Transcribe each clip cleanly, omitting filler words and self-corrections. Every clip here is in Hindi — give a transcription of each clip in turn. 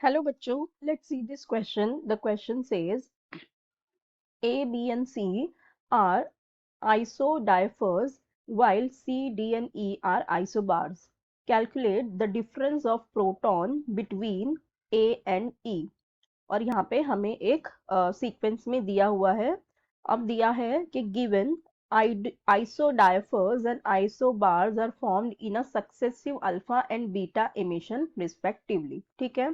Hello bachcho, let's see this question. The question says A, B and C are isodiaphers while C, D and E are isobars. Calculate the difference of proton between A and E. और यहाँ पे हमें एक सीक्वेंस में दिया हुआ है। अब दिया है कि given isodiaphers and isobars are formed in a successive alpha and beta emission respectively। ठीक है,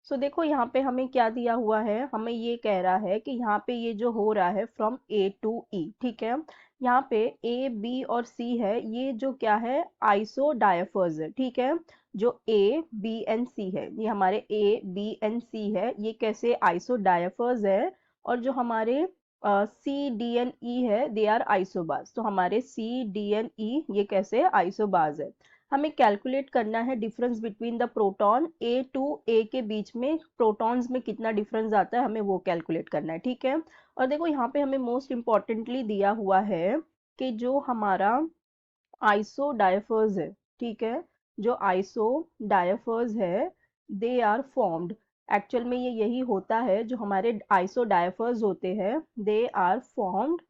सो देखो यहाँ पे हमें क्या दिया हुआ है, हमें ये कह रहा है कि यहाँ पे ये जो हो रहा है फ्रॉम ए टू ई। ठीक है, यहाँ पे ए बी और सी है, ये जो क्या है आइसोडायफर्स है। ठीक है, जो ए बी एंड सी है, ये हमारे ए बी एंड सी है, ये कैसे आइसोडायफर्स है। और जो हमारे सी डी एन ई है, दे आर आइसोबार्स। तो हमारे सी डी एन ई ये कैसे आइसोबार्स है। हमें कैलकुलेट करना है difference between the proton A to A के बीच में प्रोटॉन्स में कितना डिफरेंस आता है, हमें वो कैलकुलेट करना है। ठीक है, और देखो यहाँ पे हमें मोस्ट इम्पॉर्टेंटली दिया हुआ है कि जो हमारा आइसोडायफर्स है, ठीक है, जो आइसोडायफर्स है दे आर फॉर्म्ड, एक्चुअल में ये यही होता है, जो हमारे आइसोडायफर्स होते हैं they are formed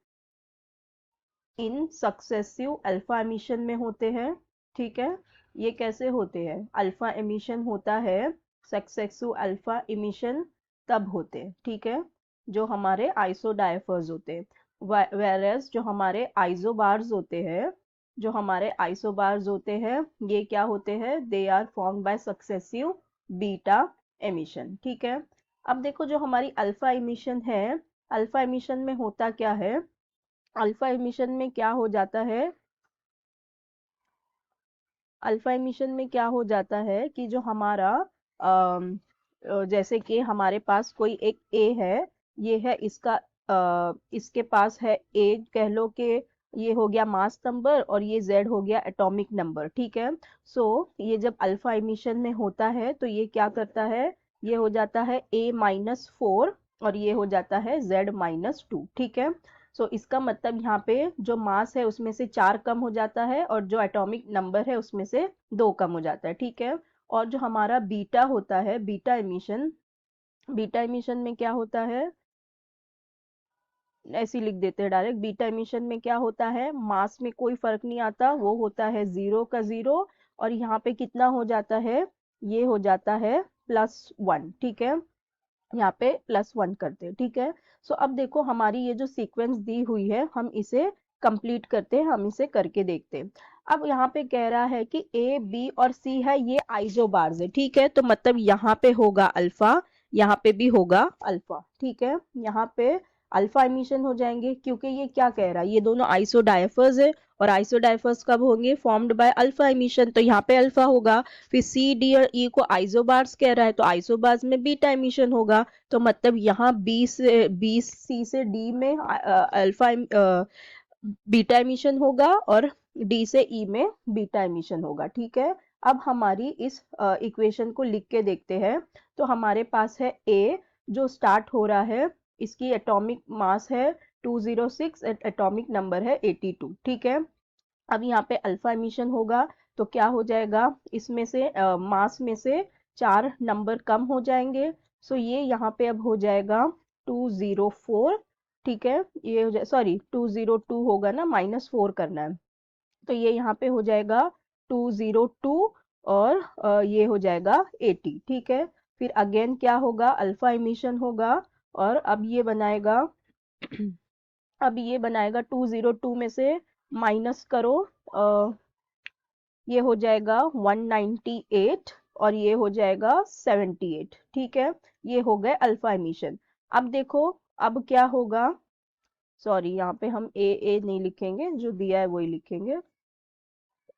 in successive alpha emission में होते हैं। ठीक है, ये कैसे होते हैं, अल्फा एमिशन होता है, सक्सेसिव अल्फा एमिशन तब होते हैं। ठीक है, जो हमारे आइसोडायफर्स होते हैं, वेरएस जो हमारे आइसोबार्स होते हैं, जो हमारे आइसोबार्स होते हैं ये क्या होते हैं, they are formed by successive beta emission. ठीक है, अब देखो जो हमारी अल्फा एमिशन है, अल्फा एमिशन में होता क्या है, अल्फा एमिशन में क्या हो जाता है, अल्फा एमिशन में क्या हो जाता है कि जो हमारा जैसे कि हमारे पास कोई एक ए है, ये है इसका इसके पास है ए, कह लो कि ये हो गया मास नंबर और ये जेड हो गया एटॉमिक नंबर। ठीक है, सो ये जब अल्फा एमिशन में होता है तो ये क्या करता है, ये हो जाता है A-4 और ये हो जाता है Z-2। ठीक है, सो इसका मतलब यहाँ पे जो मास है उसमें से 4 कम हो जाता है और जो एटॉमिक नंबर है उसमें से 2 कम हो जाता है। ठीक है, और जो हमारा बीटा होता है, बीटा एमिशन, बीटा एमिशन में क्या होता है, ऐसे ही लिख देते हैं डायरेक्ट, बीटा एमिशन में क्या होता है, मास में कोई फर्क नहीं आता, वो होता है 0 का 0 और यहाँ पे कितना हो जाता है, ये हो जाता है +1। ठीक है, यहाँ पे +1 करते हैं। ठीक है, सो अब देखो हमारी ये जो सीक्वेंस दी हुई है हम इसे कंप्लीट करते हैं, हम इसे करके देखते हैं। अब यहाँ पे कह रहा है कि ए बी और सी है, ये आइसोबार्स है। ठीक है, तो मतलब यहाँ पे होगा अल्फा, यहाँ पे भी होगा अल्फा। ठीक है, यहाँ पे अल्फा एमिशन हो जाएंगे क्योंकि ये क्या कह रहा है, ये दोनों आइसोडायफर्स है और आइसोडायफर्स कब होंगे, फॉर्म्ड बाय अल्फा एमिशन, तो यहाँ पे अल्फा होगा। फिर सी डी और ई को आइसोबार्स कह रहा है तो आइसोबार्स में बीटा एमिशन होगा, तो मतलब यहाँ बी सी से डी में अल्फा बीटा एमिशन होगा और डी से ई में बीटा एमिशन होगा। ठीक है, अब हमारी इस इक्वेशन को लिख के देखते हैं। तो हमारे पास है ए जो स्टार्ट हो रहा है, इसकी एटॉमिक मास है 206, एटॉमिक नंबर है 82। ठीक है, अब यहाँ पे अल्फा एमिशन होगा तो क्या हो जाएगा, इसमें से मास में से 4 नंबर कम हो जाएंगे, सो ये यहाँ पे अब हो जाएगा 204। ठीक है, ये हो जाए, सॉरी 202 होगा ना, -4 करना है, तो ये यहाँ पे हो जाएगा 202 और ये हो जाएगा 80। ठीक है, फिर अगेन क्या होगा, अल्फा एमिशन होगा और अब ये बनाएगा अब ये बनाएगा 202 में से माइनस करो, ये हो जाएगा 198 और ये हो जाएगा 78। ठीक है, ये हो गए अल्फा एमिशन। अब देखो अब क्या होगा, सॉरी यहाँ पे हम ए नहीं लिखेंगे, जो दिया है वही लिखेंगे।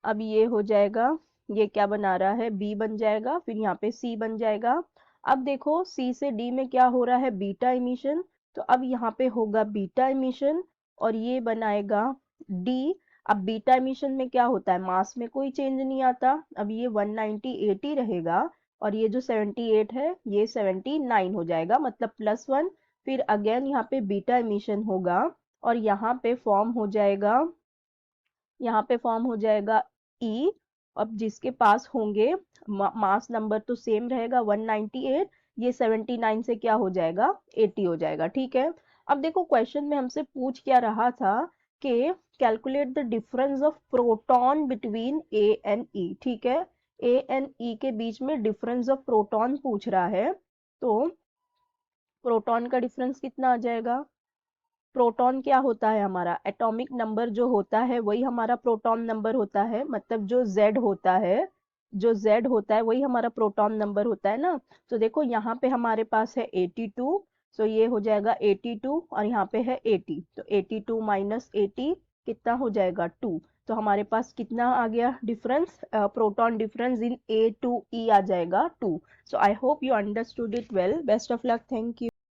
अब ये हो जाएगा, ये क्या बना रहा है, बी बन जाएगा, फिर यहाँ पे सी बन जाएगा। अब देखो सी से डी में क्या हो रहा है, बीटा एमिशन, तो अब यहाँ पे होगा बीटा एमिशन और ये बनाएगा डी। अब बीटा एमिशन में क्या होता है, मास में कोई चेंज नहीं आता, अब ये 198 ही रहेगा और ये जो 78 है ये 79 हो जाएगा, मतलब +1। फिर अगेन यहाँ पे बीटा एमिशन होगा और यहाँ पे फॉर्म हो जाएगा, यहाँ पे फॉर्म हो जाएगा ई अब जिसके पास होंगे मास नंबर तो सेम रहेगा 198, ये 79 से क्या हो जाएगा 80 हो जाएगा। ठीक है, अब देखो क्वेश्चन में हमसे पूछ क्या रहा था कि calculate the difference of proton between A and E. ठीक है, ए एंड ई के बीच में डिफरेंस ऑफ प्रोटॉन पूछ रहा है, तो प्रोटॉन का डिफरेंस कितना आ जाएगा। प्रोटॉन क्या होता है, हमारा एटॉमिक नंबर जो होता है वही हमारा प्रोटॉन नंबर होता है, मतलब जो Z होता है, जो Z होता है वही हमारा प्रोटॉन नंबर होता है ना। तो देखो यहाँ पे हमारे पास है 82, तो ये हो जाएगा 82 और यहाँ पे है 80, तो 82 माइनस 80 कितना हो जाएगा 2। तो हमारे पास कितना आ गया difference, proton difference in A to E आ जाएगा 2। So I hope you understood it well. Best of luck, thank you.